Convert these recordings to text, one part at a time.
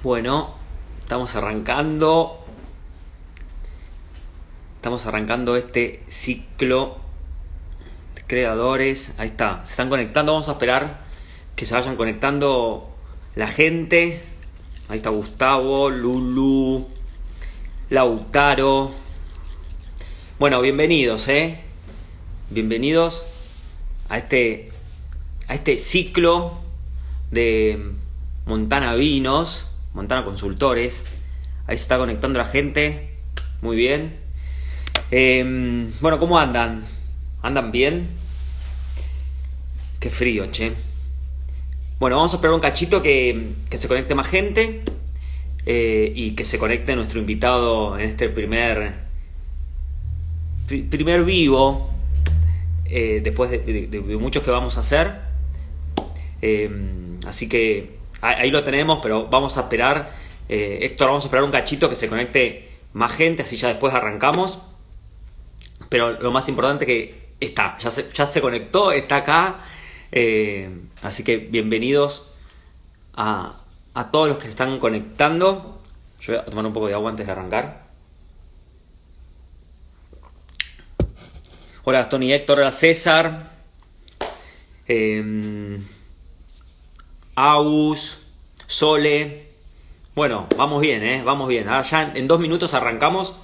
Bueno, estamos arrancando este ciclo de creadores. Ahí está, se están conectando, vamos a esperar que se vayan conectando la gente. Ahí está Gustavo, Lulu, Lautaro. Bueno, bienvenidos, bienvenidos a este ciclo de Montana Vinos, Montana Consultores. Ahí se está conectando la gente. Muy bien. Bueno, ¿cómo andan? ¿Andan bien? Qué frío, che. Bueno, vamos a esperar un cachito que se conecte más gente y que se conecte nuestro invitado en este primer vivo, después de muchos que vamos a hacer. Así que ahí lo tenemos, pero vamos a esperar, Héctor, vamos a esperar un cachito que se conecte más gente, así ya después arrancamos. Pero lo más importante que está, ya se conectó, está acá. Así que bienvenidos a todos los que se están conectando. Yo voy a tomar un poco de agua antes de arrancar. Hola Gastón y Héctor, hola César. Aus, Sole. Bueno, vamos bien, vamos bien. Ahora ya en 2 minutos arrancamos.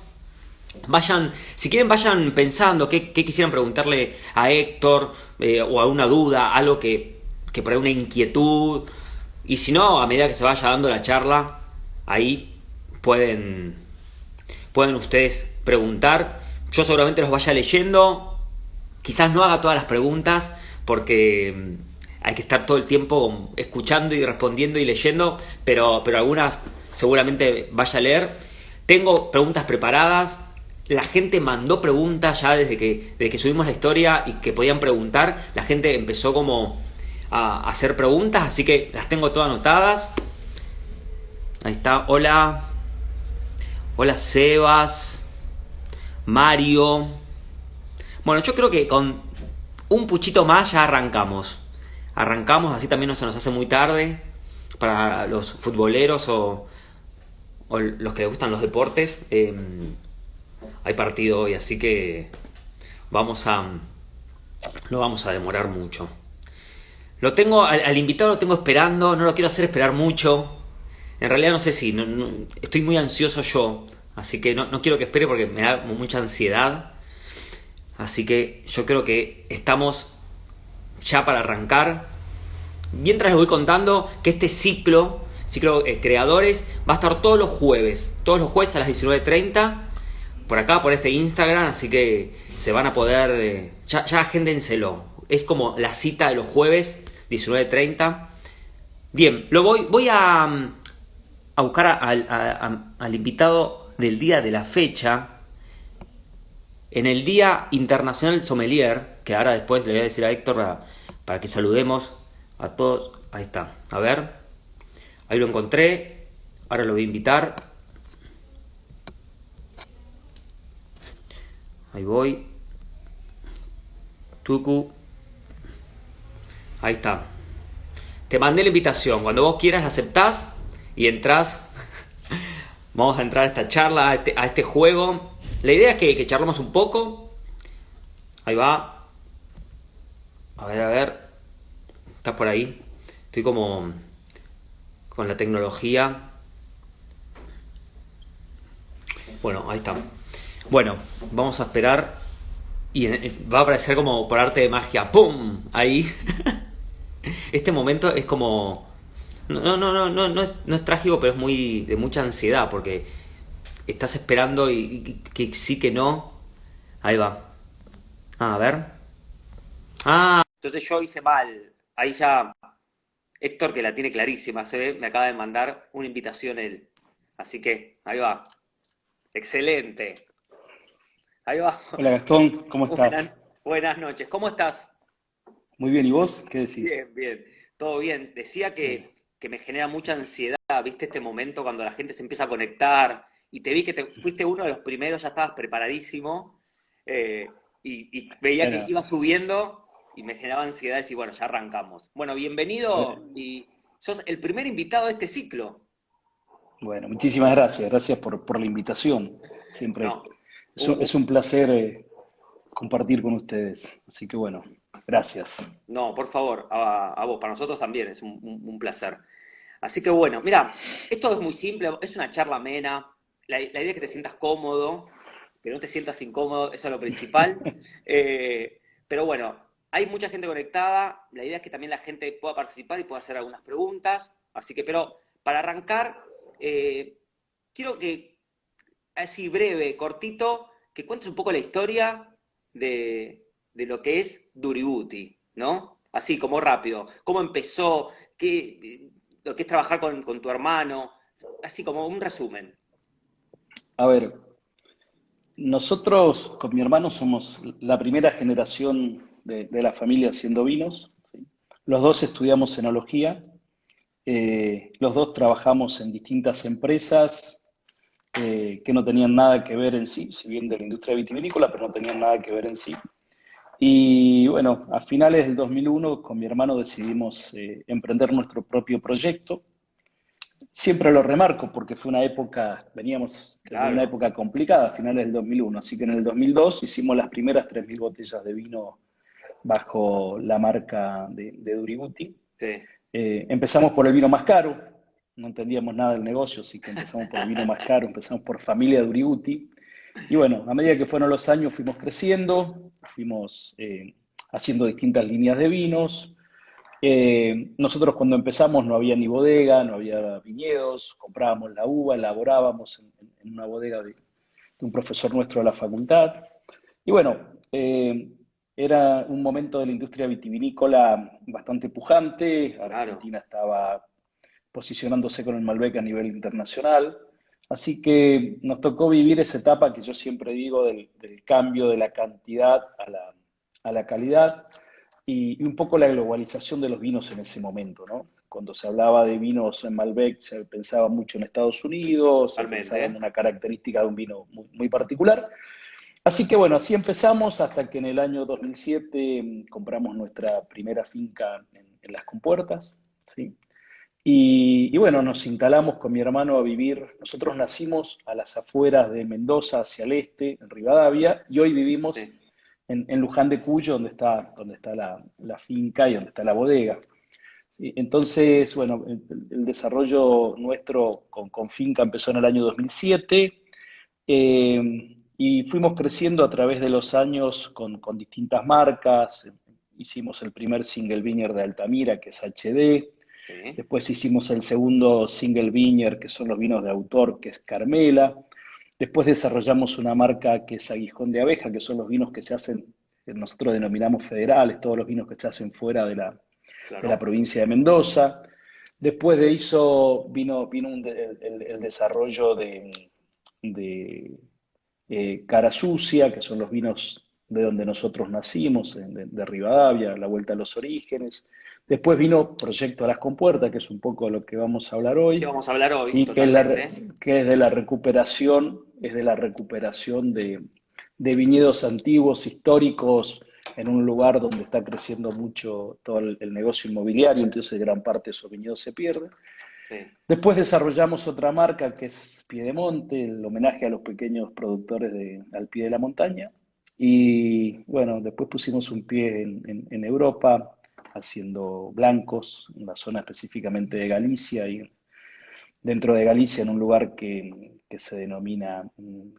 Si quieren, vayan pensando qué quisieran preguntarle a Héctor, o alguna duda, algo que por ahí una inquietud. Y si no, a medida que se vaya dando la charla, ahí pueden ustedes preguntar. Yo seguramente los vaya leyendo. Quizás no haga todas las preguntas porque hay que estar todo el tiempo escuchando y respondiendo y leyendo, pero algunas seguramente vaya a leer. Tengo preguntas preparadas. La gente mandó preguntas ya desde que subimos la historia y que podían preguntar. La gente empezó como a hacer preguntas, así que las tengo todas anotadas. Ahí está. Hola. Hola Sebas. Mario. Bueno, yo creo que con un puchito más ya arrancamos. Arrancamos, así también no se nos hace muy tarde para los futboleros o los que les gustan los deportes. Hay partido hoy, así que no vamos a demorar mucho. Lo tengo al invitado, lo tengo esperando, no lo quiero hacer esperar mucho. En realidad no sé si, estoy muy ansioso yo, así que no quiero que espere porque me da mucha ansiedad. Así que yo creo que estamos ya para arrancar. Mientras les voy contando que este ciclo creadores, va a estar todos los jueves a las 19:30 por acá, por este Instagram, así que se van a poder, ya agéndenselo. Es como la cita de los jueves, 19:30. Bien, voy a buscar al invitado del día de la fecha. En el Día Internacional Sommelier, que ahora después le voy a decir a Héctor para que saludemos a todos. Ahí está, a ver, ahí lo encontré, ahora lo voy a invitar. Ahí voy. Tucu. Ahí está. Te mandé la invitación. Cuando vos quieras la aceptás y entrás. Vamos a entrar a esta charla, a este juego. La idea es que charlemos un poco. Ahí va. A ver. ¿Estás por ahí? Estoy como con la tecnología. Bueno, ahí está. Bueno, vamos a esperar y va a aparecer como por arte de magia. ¡Pum! Ahí. Este momento es como... No es trágico, pero es de mucha ansiedad porque estás esperando y que sí, que no. Ahí va. A ver. Entonces yo hice mal. Ahí ya Héctor, que la tiene clarísima, se ve, me acaba de mandar una invitación él. Así que ahí va. Excelente. Ahí va. Hola Gastón, ¿cómo Buenas, estás? buenas noches. ¿Cómo estás? Muy bien, ¿y vos? ¿Qué decís? Bien, bien. Todo bien. Decía Bueno, que me genera mucha ansiedad, ¿viste? Este momento cuando la gente se empieza a conectar y te vi que fuiste uno de los primeros, ya estabas preparadísimo, y veía que claro. iba subiendo y me generaba ansiedad decir, bueno, ya arrancamos. Bueno, A ver, bienvenido y sos el primer invitado de este ciclo. Bueno, muchísimas gracias. Gracias por la invitación. Siempre No, es un placer compartir con ustedes. Así que bueno, gracias. no, por favor, a vos, para nosotros también es un placer. Así que bueno, mira, esto es muy simple, es una charla amena. La idea es que te sientas cómodo, que no te sientas incómodo, eso es lo principal. Pero bueno, hay mucha gente conectada, la idea es que también la gente pueda participar y pueda hacer algunas preguntas. Así que, pero para arrancar, eh, quiero que, así breve, cortito, que cuentes un poco la historia de lo que es Duributi, ¿no? Así como rápido. ¿Cómo empezó? Lo que es trabajar con tu hermano? Así como un resumen. A ver, nosotros con mi hermano somos la primera generación de la familia haciendo vinos. ¿Sí? Los dos estudiamos enología. Los dos trabajamos en distintas empresas que no tenían nada que ver en sí, si bien de la industria vitivinícola, pero no tenían nada que ver en sí. Y bueno, a finales del 2001 con mi hermano decidimos emprender nuestro propio proyecto. Siempre lo remarco porque fue una época, veníamos desde una Claro, época complicada, a finales del 2001, así que en el 2002 hicimos las primeras 3.000 botellas de vino bajo la marca de Duributi. sí. Empezamos por el vino más caro, no entendíamos nada del negocio, así que empezamos por el vino más caro, empezamos por familia Duributi. Y bueno, a medida que fueron los años fuimos creciendo, fuimos haciendo distintas líneas de vinos. Nosotros cuando empezamos no había ni bodega, no había viñedos, comprábamos la uva, elaborábamos en una bodega de un profesor nuestro de la facultad. Y bueno, era un momento de la industria vitivinícola bastante pujante. Claro. Argentina estaba posicionándose con el Malbec a nivel internacional. Así que nos tocó vivir esa etapa que yo siempre digo del cambio de la cantidad a la calidad y un poco la globalización de los vinos en ese momento, ¿no? Cuando se hablaba de vinos en Malbec se pensaba mucho en Estados Unidos, se pensaba en Totalmente. una característica de un vino muy particular. Así que bueno, así empezamos hasta que en el año 2007 compramos nuestra primera finca en Las Compuertas, ¿sí? Y bueno, nos instalamos con mi hermano a vivir. Nosotros nacimos a las afueras de Mendoza, hacia el este, en Rivadavia, y hoy vivimos Sí. en Luján de Cuyo, donde está la finca y donde está la bodega. Y entonces, bueno, el desarrollo nuestro con finca empezó en el año 2007 y fuimos creciendo a través de los años con distintas marcas. Hicimos el primer single vineyard de Altamira, que es HD. Sí. Después hicimos el segundo single vineyard, que son los vinos de autor, que es Carmela. Después desarrollamos una marca que es Aguijón de Abeja, que son los vinos que se hacen, que nosotros denominamos federales, todos los vinos que se hacen fuera de la Claro. provincia de Mendoza. Después de eso vino el desarrollo de Cara Sucia, que son los vinos de donde nosotros nacimos, de Rivadavia, la vuelta a los orígenes. Después vino Proyecto a las Compuertas, que es un poco de lo que vamos a hablar ¿Qué hoy, vamos a hablar hoy? ¿sí? Totalmente. Que es de la recuperación de viñedos antiguos, históricos, en un lugar donde está creciendo mucho todo el negocio inmobiliario, entonces gran parte de esos viñedos se pierde. Sí. Después desarrollamos otra marca que es Piedemonte, el homenaje a los pequeños productores al pie de la montaña. Y bueno, después pusimos un pie en Europa, haciendo blancos, en la zona específicamente de Galicia, y dentro de Galicia en un lugar que se denomina,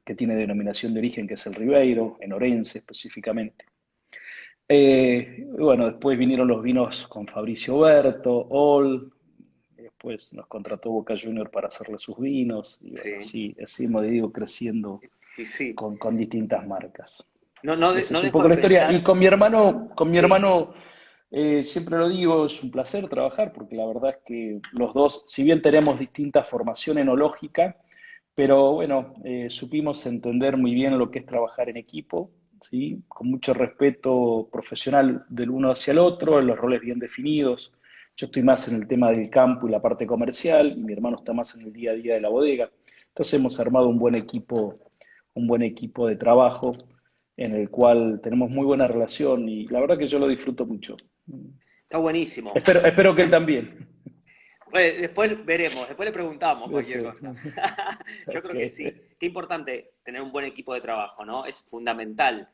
que tiene denominación de origen, que es el Ribeiro, en Orense específicamente. Bueno, después vinieron los vinos con Fabricio Berto, All, después nos contrató Boca Junior para hacerle sus vinos, y bueno, Sí. así hemos ido creciendo Y sí. con distintas marcas. Esa No es un dejo poco de la historia. Y pensar. con mi Sí. hermano siempre lo digo, es un placer trabajar, porque la verdad es que los dos, si bien tenemos distinta formación enológica, pero bueno, supimos entender muy bien lo que es trabajar en equipo, ¿sí? Con mucho respeto profesional del uno hacia el otro, los roles bien definidos. Yo estoy más en el tema del campo y la parte comercial, y mi hermano está más en el día a día de la bodega. Entonces hemos armado un buen equipo de trabajo en el cual tenemos muy buena relación y la verdad que yo lo disfruto mucho. Está buenísimo. Espero que él también. Bueno, después veremos, después le preguntamos cualquier Sí. cosa. Yo Ok. creo que sí. Qué importante tener un buen equipo de trabajo, ¿no? Es fundamental.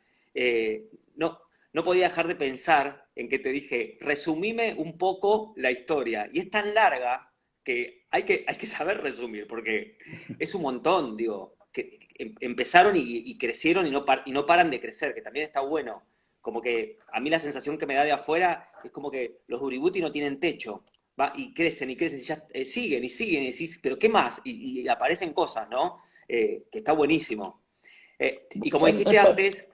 No, no podía dejar de pensar en que te dije, resumime un poco la historia. Y es tan larga que hay que saber resumir, porque es un montón, digo, que empezaron y crecieron y no paran de crecer, que también está bueno. Como que a mí la sensación que me da de afuera es como que los Uributi no tienen techo. Va, y crecen, y ya siguen y siguen, y decís, pero ¿qué más? Y aparecen cosas, ¿no? Que está buenísimo. Y como Bueno, dijiste antes,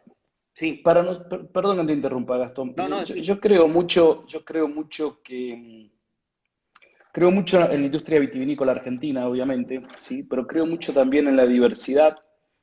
sí, perdón que te interrumpa, Gastón. no, no, sí, Yo creo mucho creo mucho en la industria vitivinícola argentina, obviamente, sí, pero creo mucho también en la diversidad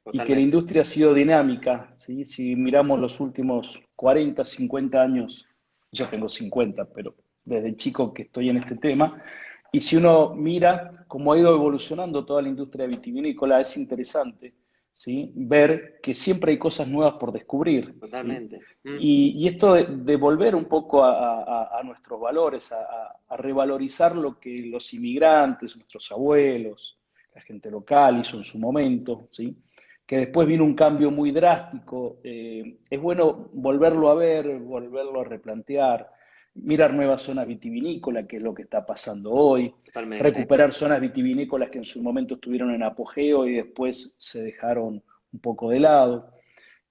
y que la totalmente, industria ha sido dinámica, sí. Si miramos los últimos 40, 50 años, yo tengo 50, pero desde chico que estoy en este tema, y si uno mira cómo ha ido evolucionando toda la industria vitivinícola, es interesante, ¿sí? Ver que siempre hay cosas nuevas por descubrir, ¿sí? totalmente. Y esto de volver un poco a nuestros valores, a revalorizar lo que los inmigrantes, nuestros abuelos, la gente local hizo en su momento, ¿sí? Que después vino un cambio muy drástico. Es bueno volverlo a ver, volverlo a replantear, mirar nuevas zonas vitivinícolas, que es lo que está pasando hoy, Totalmente. recuperar zonas vitivinícolas que en su momento estuvieron en apogeo y después se dejaron un poco de lado.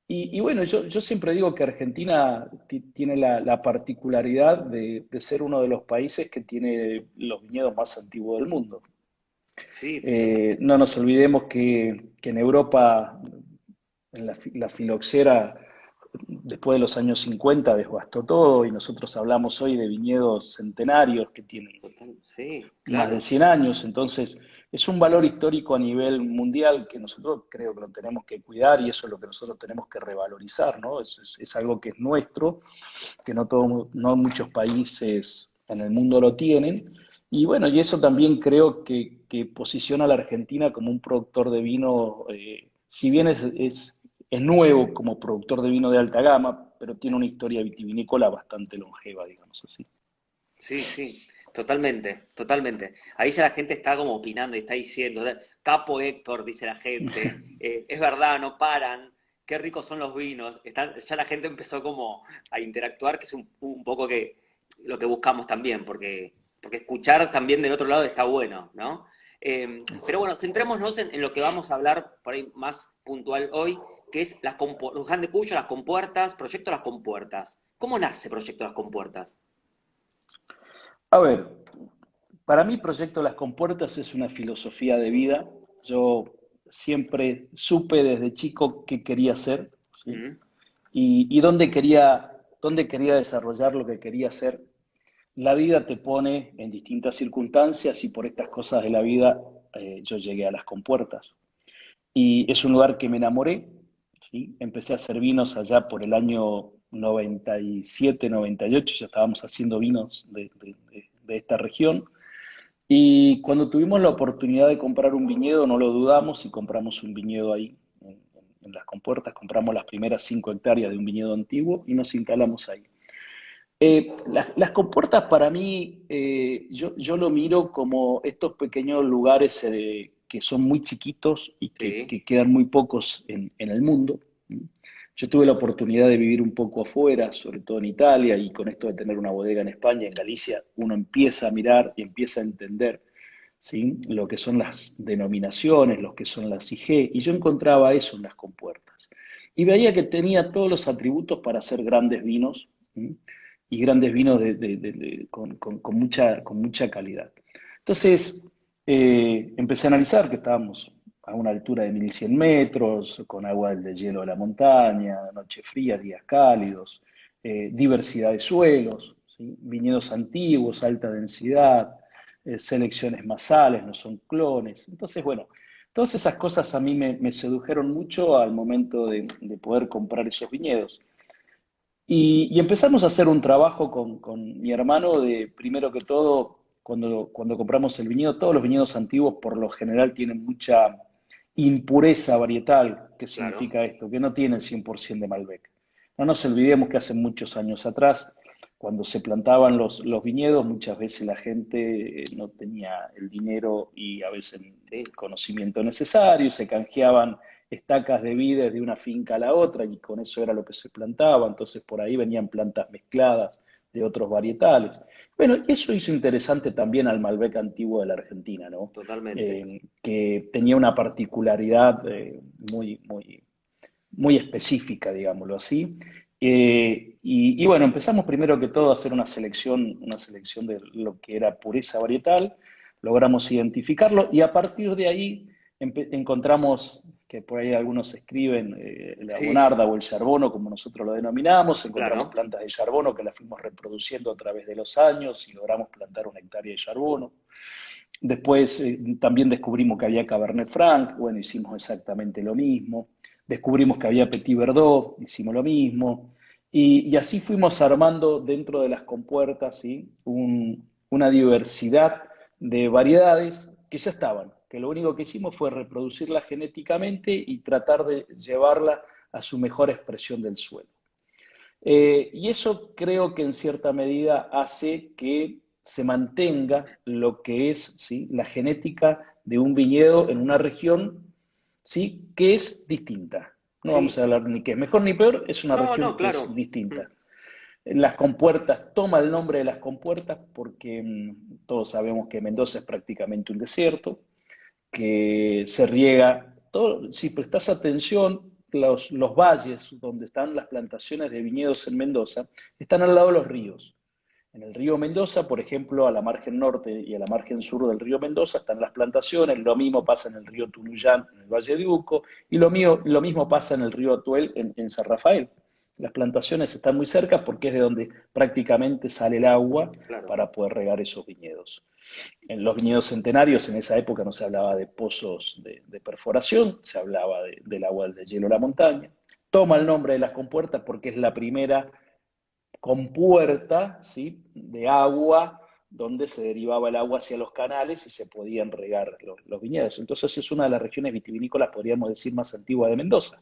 Y bueno, yo siempre digo que Argentina tiene la particularidad de ser uno de los países que tiene los viñedos más antiguos del mundo. Sí, No nos olvidemos que en Europa, en la filoxera, después de los años 50 devastó todo y nosotros hablamos hoy de viñedos centenarios que tienen sí, más de claro. 100 años. Entonces, es un valor histórico a nivel mundial que nosotros creo que lo tenemos que cuidar y eso es lo que nosotros tenemos que revalorizar, ¿no? Es algo que es nuestro, que no muchos países en el mundo lo tienen. Y bueno, y eso también creo que posiciona a la Argentina como un productor de vino, si bien es nuevo como productor de vino de alta gama, pero tiene una historia vitivinícola bastante longeva, digamos así. Sí, sí, totalmente, totalmente. Ahí ya la gente está como opinando y está diciendo, Capo Héctor, dice la gente, es verdad, no paran, qué ricos son los vinos. Ya la gente empezó como a interactuar, que es un poco que lo que buscamos también, porque escuchar también del otro lado está bueno, ¿no? Pero bueno, centrémonos en lo que vamos a hablar por ahí más puntual hoy, que es Luján de Cuyo, las compuertas, Proyecto Las Compuertas. ¿Cómo nace Proyecto Las Compuertas? A ver, para mí Proyecto Las Compuertas es una filosofía de vida. Yo siempre supe desde chico qué quería hacer, ¿sí? Mm. Y dónde quería desarrollar lo que quería hacer. La vida te pone en distintas circunstancias y por estas cosas de la vida yo llegué a Las Compuertas. Y es un lugar que me enamoré, ¿sí? Empecé a hacer vinos allá por el año 97, 98, ya estábamos haciendo vinos de esta región. Y cuando tuvimos la oportunidad de comprar un viñedo, no lo dudamos y compramos un viñedo ahí, en Las Compuertas. Compramos las primeras 5 hectáreas de un viñedo antiguo y nos instalamos ahí. Las compuertas para mí, yo lo miro como estos pequeños lugares que son muy chiquitos y Sí, que quedan muy pocos en el mundo. Yo tuve la oportunidad de vivir un poco afuera, sobre todo en Italia, y con esto de tener una bodega en España, en Galicia, uno empieza a mirar y empieza a entender, ¿sí? Lo que son las denominaciones, lo que son las IG, y yo encontraba eso en las compuertas. Y veía que tenía todos los atributos para hacer grandes vinos, ¿sí? Y grandes vinos con mucha calidad. Entonces, empecé a analizar que estábamos a una altura de 1100 metros, con agua de hielo de la montaña, noche fría, días cálidos, diversidad de suelos, ¿sí? Viñedos antiguos, alta densidad, selecciones masales, no son clones. Entonces, bueno, todas esas cosas a mí me sedujeron mucho al momento de poder comprar esos viñedos. Y empezamos a hacer un trabajo con mi hermano de, primero que todo, cuando compramos el viñedo, todos los viñedos antiguos por lo general tienen mucha impureza varietal. ¿Qué claro. significa esto? Que no tienen 100% de Malbec. No nos olvidemos que hace muchos años atrás, cuando se plantaban los viñedos, muchas veces la gente no tenía el dinero y a veces el Sí, conocimiento necesario, se canjeaban estacas de vides de una finca a la otra y con eso era lo que se plantaba, entonces por ahí venían plantas mezcladas de otros varietales. Bueno, y eso hizo interesante también al Malbec antiguo de la Argentina, ¿no? totalmente. Que tenía una particularidad muy específica, digámoslo así. Y bueno, empezamos primero que todo a hacer una selección de lo que era pureza varietal, logramos identificarlo y a partir de ahí encontramos, que por ahí algunos escriben, la Sí, bonarda o el charbono, como nosotros lo denominamos, encontramos claro. plantas de charbono que las fuimos reproduciendo a través de los años y logramos plantar 1 hectárea de charbono. Después también descubrimos que había Cabernet Franc, bueno, hicimos exactamente lo mismo. Descubrimos que había Petit Verdot, hicimos lo mismo. Y así fuimos armando dentro de las compuertas, ¿sí? Una diversidad de variedades que ya estaban, que lo único que hicimos fue reproducirla genéticamente y tratar de llevarla a su mejor expresión del suelo. Y eso creo que en cierta medida hace que se mantenga lo que es, ¿sí?, la genética de un viñedo en una región, ¿sí?, que es distinta. No vamos a Sí. hablar ni que es mejor ni peor, es una No, región no, que es claro. distinta. Mm. Las compuertas, toma el nombre de las compuertas porque todos sabemos que Mendoza es prácticamente un desierto, que se riega. Todo, si prestas atención, los valles donde están las plantaciones de viñedos en Mendoza están al lado de los ríos. En el río Mendoza, por ejemplo, a la margen norte y a la margen sur del río Mendoza están las plantaciones, lo mismo pasa en el río Tunuyán, en el Valle de Uco, y lo mismo pasa en el río Atuel, en San Rafael. Las plantaciones están muy cerca porque es de donde prácticamente sale el agua Claro. para poder regar esos viñedos. En los viñedos centenarios, en esa época no se hablaba de pozos de perforación, se hablaba del agua del hielo de la montaña. Toma el nombre de las compuertas porque es la primera compuerta, ¿sí?, de agua donde se derivaba el agua hacia los canales y se podían regar los viñedos. Entonces es una de las regiones vitivinícolas, podríamos decir, más antiguas de Mendoza.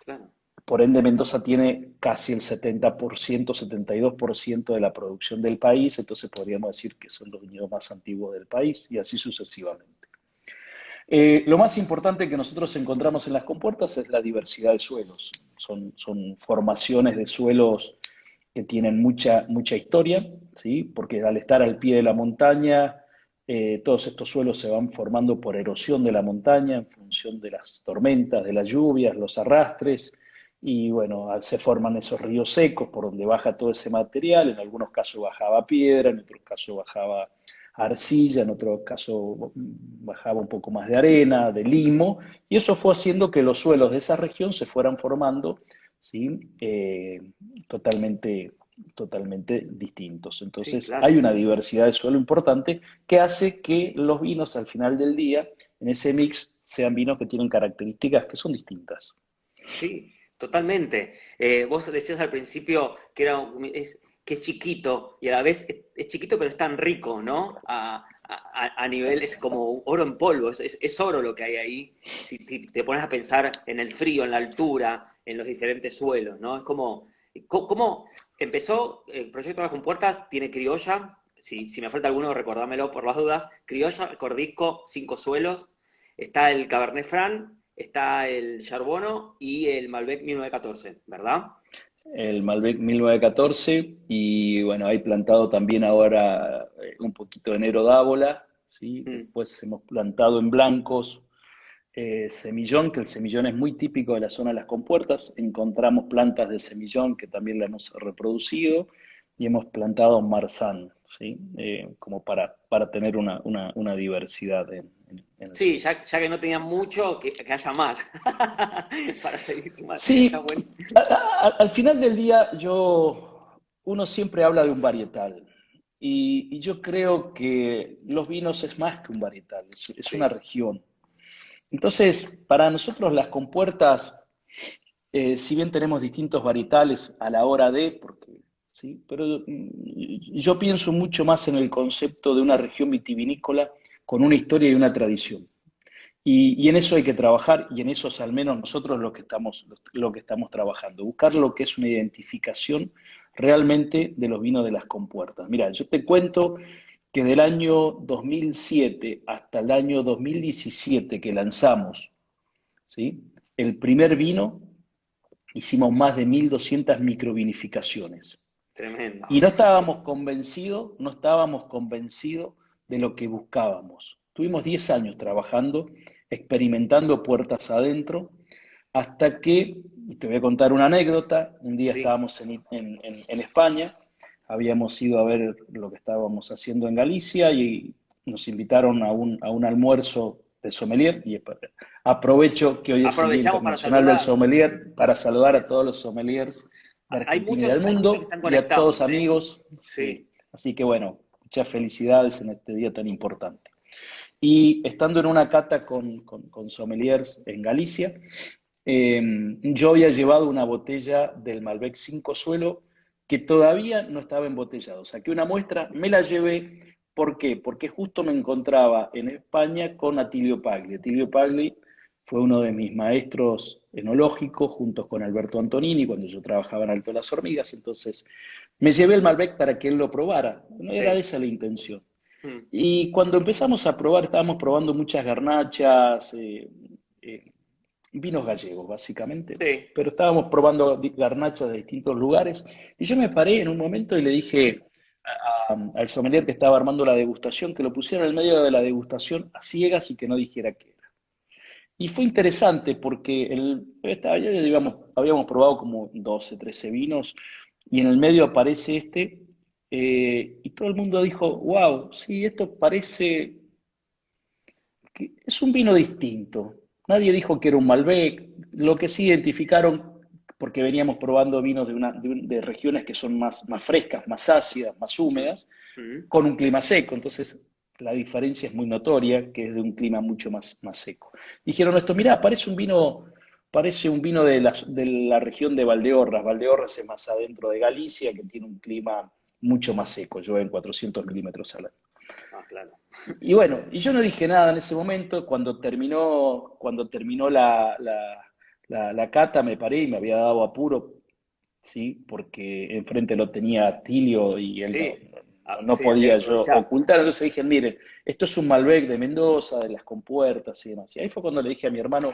Claro. Por ende, Mendoza tiene casi el 70%, 72% de la producción del país, entonces podríamos decir que son los viñedos más antiguos del país y así sucesivamente. Lo más importante que nosotros encontramos en las compuertas es la diversidad de suelos. Son formaciones de suelos que tienen mucha historia, ¿sí? Porque al estar al pie de la montaña, todos estos suelos se van formando por erosión de la montaña en función de las tormentas, de las lluvias, los arrastres, y bueno, se forman esos ríos secos por donde baja todo ese material, en algunos casos bajaba piedra, en otros casos bajaba arcilla, en otro caso bajaba un poco más de arena, de limo, y eso fue haciendo que los suelos de esa región se fueran formando, ¿sí?, totalmente, totalmente distintos. Sí, Entonces hay claro. una diversidad de suelo importante que hace que los vinos al final del día, en ese mix, sean vinos que tienen características que son distintas. Sí, totalmente. Vos decías al principio que que es chiquito y a la vez es chiquito pero es tan rico, ¿no? A nivel, es como oro en polvo, es oro lo que hay ahí. Si te pones a pensar en el frío, en la altura, en los diferentes suelos, ¿no? Es como, ¿cómo empezó el proyecto Las Compuertas? Tiene criolla, si me falta alguno, recordámelo por las dudas. Criolla, Cordisco, 5 suelos. Está el Cabernet Franc, está el Charbono y el Malbec 1914, ¿verdad? El Malbec 1914 y bueno, hay plantado también ahora un poquito de Nero d'Ávola, ¿sí? Mm, Después hemos plantado en blancos semillón, que el semillón es muy típico de la zona de las compuertas. Encontramos plantas de semillón que también la hemos reproducido y hemos plantado marzán, ¿sí? Como para tener una diversidad en el sí, suelo. ya que no tenían mucho, que haya más para seguir sumando. Está Sí, bueno. al final del día uno siempre habla de un varietal y yo creo que los vinos es más que un varietal, es una Sí, región. Entonces, para nosotros las compuertas, si bien tenemos distintos varietales a la hora de, porque, sí, pero yo pienso mucho más en el concepto de una región vitivinícola con una historia y una tradición. Y en eso hay que trabajar y en eso es al menos nosotros lo que estamos trabajando, buscar lo que es una identificación realmente de los vinos de las compuertas. Mira, yo te cuento que del año 2007 hasta el año 2017 que lanzamos, ¿sí? El primer vino, hicimos más de 1.200 microvinificaciones. Tremendo. Y no estábamos convencidos de lo que buscábamos. Tuvimos 10 años trabajando, experimentando puertas adentro, hasta que, y te voy a contar una anécdota, un día Sí. estábamos en España, habíamos ido a ver lo que estábamos haciendo en Galicia y nos invitaron a un almuerzo de sommelier, y aprovecho que hoy es el Día Aprovechamos para Internacional del saludar. Sommelier para saludar a Es- todos los sommeliers de Hay Argentina y del muchos que mundo están y a todos conectados, ¿eh? amigos. Sí. Sí. Así que bueno, muchas felicidades en este día tan importante. Y estando en una cata con sommeliers en Galicia, eh, yo había llevado una botella del Malbec 5 Suelo que todavía no estaba embotellado. Saqué una muestra, me la llevé. ¿Por qué? Porque justo me encontraba en España con Atilio Pagli. Atilio Pagli fue uno de mis maestros enológicos, juntos con Alberto Antonini, cuando yo trabajaba en Alto de las Hormigas. Entonces, me llevé el Malbec para que él lo probara. No era Sí. esa la intención. Mm. Y cuando empezamos a probar, estábamos probando muchas garnachas, eh, vinos gallegos, básicamente, Sí. pero estábamos probando garnachas de distintos lugares. Y yo me paré en un momento y le dije al sommelier que estaba armando la degustación que lo pusiera en el medio de la degustación a ciegas y que no dijera qué era. Y fue interesante porque habíamos probado como 12, 13 vinos y en el medio aparece este y todo el mundo dijo, wow, sí, esto parece que es un vino distinto. Nadie dijo que era un Malbec, lo que sí identificaron, porque veníamos probando vinos de regiones que son más frescas, más ácidas, más Mm. húmedas, Mm. con un clima seco. Entonces, la diferencia es muy notoria, que es de un clima mucho más seco. Dijeron esto, mirá, parece un vino de la región de Valdeorras. Valdeorras es más adentro de Galicia, que tiene un clima mucho más seco, llueve en 400 milímetros al año. Ah, claro. Y bueno, y yo no dije nada en ese momento, cuando terminó la cata me paré y me había dado apuro, ¿sí? Porque enfrente lo tenía Tilio y él no, Sí. no, Ah, no sí, había que podía yo aprovechar. ocultar. Entonces dije, miren, esto es un Malbec de Mendoza, de las compuertas y demás. Y ahí fue cuando le dije a mi hermano,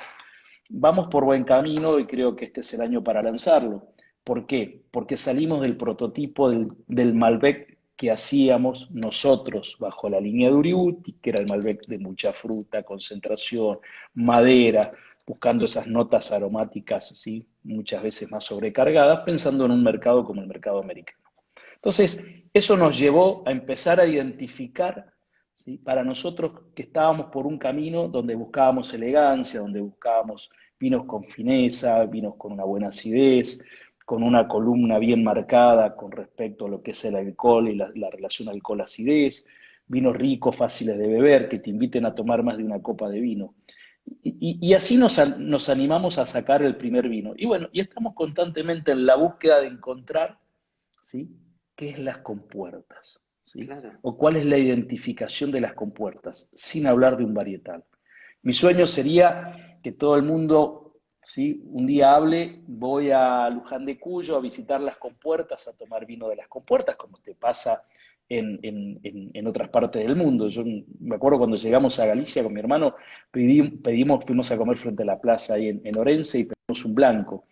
vamos por buen camino y creo que este es el año para lanzarlo. ¿Por qué? Porque salimos del prototipo del Malbec que hacíamos nosotros bajo la línea de Uriuti, que era el Malbec de mucha fruta, concentración, madera, buscando esas notas aromáticas, ¿sí? Muchas veces más sobrecargadas, pensando en un mercado como el mercado americano. Entonces, eso nos llevó a empezar a identificar, ¿sí? Para nosotros que estábamos por un camino donde buscábamos elegancia, donde buscábamos vinos con fineza, vinos con una buena acidez, con una columna bien marcada con respecto a lo que es el alcohol y la relación alcohol-acidez, vinos ricos, fáciles de beber, que te inviten a tomar más de una copa de vino. Y así nos animamos a sacar el primer vino. Y bueno, y estamos constantemente en la búsqueda de encontrar, ¿sí? ¿Qué es las compuertas? ¿Sí? Claro. ¿O cuál es la identificación de las compuertas? Sin hablar de un varietal. Mi sueño sería que todo el mundo, ¿sí? Un día hable, voy a Luján de Cuyo a visitar las compuertas, a tomar vino de las compuertas, como te pasa en otras partes del mundo. Yo me acuerdo cuando llegamos a Galicia con mi hermano, fuimos a comer frente a la plaza ahí en Orense y pedimos un blanco.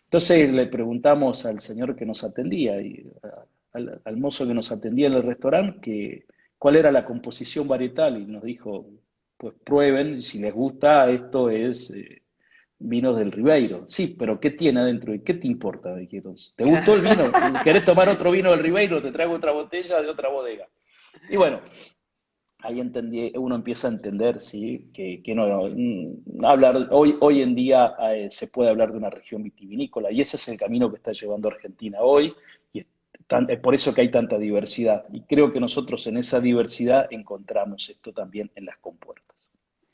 Entonces le preguntamos al señor que nos atendía, al mozo que nos atendía en el restaurante, cuál era la composición varietal y nos dijo, pues prueben, y si les gusta, esto es vino del Ribeiro. Sí, pero ¿qué tiene adentro? ¿Y qué te importa? Me dijeron. ¿Te gustó el vino? ¿Querés tomar otro vino del Ribeiro? Te traigo otra botella de otra bodega. Y bueno, ahí uno empieza a entender, ¿sí? Que no, hoy en día se puede hablar de una región vitivinícola y ese es el camino que está llevando Argentina hoy y es por eso que hay tanta diversidad y creo que nosotros en esa diversidad encontramos esto también en las compuertas.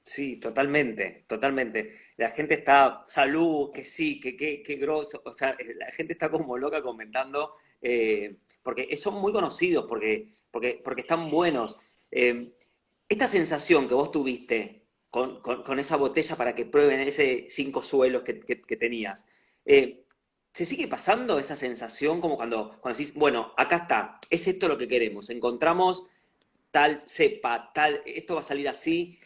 Sí, totalmente, totalmente. La gente está, salud, que sí, que grosso, o sea, la gente está como loca comentando, porque son muy conocidos, porque están buenos. Esta sensación que vos tuviste con esa botella para que prueben ese cinco suelos que tenías, eh, ¿Se sigue pasando esa sensación como cuando decís, bueno, acá está, es esto lo que queremos, encontramos tal cepa, tal, esto va a salir así?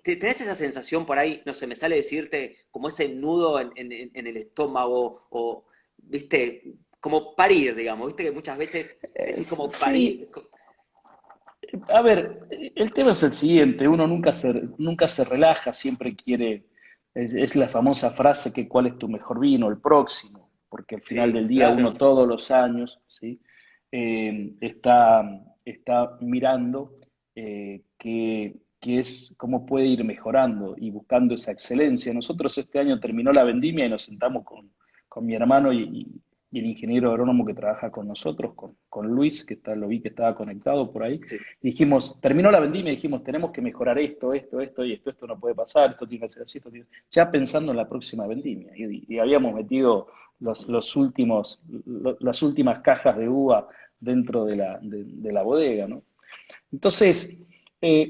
¿Tenés esa sensación por ahí? No sé, me sale decirte como ese nudo en el estómago o, viste, como parir, digamos, viste que muchas veces decís como Sí, parir. a ver, el tema es el siguiente, uno nunca se relaja, siempre quiere, es la famosa frase que cuál es tu mejor vino, el próximo, porque al final Sí, del día uno claro, todos los años, ¿sí? Está mirando qué es, cómo puede ir mejorando y buscando esa excelencia. Nosotros este año terminó la vendimia y nos sentamos con mi hermano y el ingeniero agrónomo que trabaja con nosotros, con Luis, lo vi que estaba conectado por ahí. sí, Dijimos, terminó la vendimia y dijimos, tenemos que mejorar esto y esto no puede pasar, esto tiene que ser así, ya pensando en la próxima vendimia. Y habíamos metido las últimas cajas de uva dentro de la bodega, ¿no? Entonces,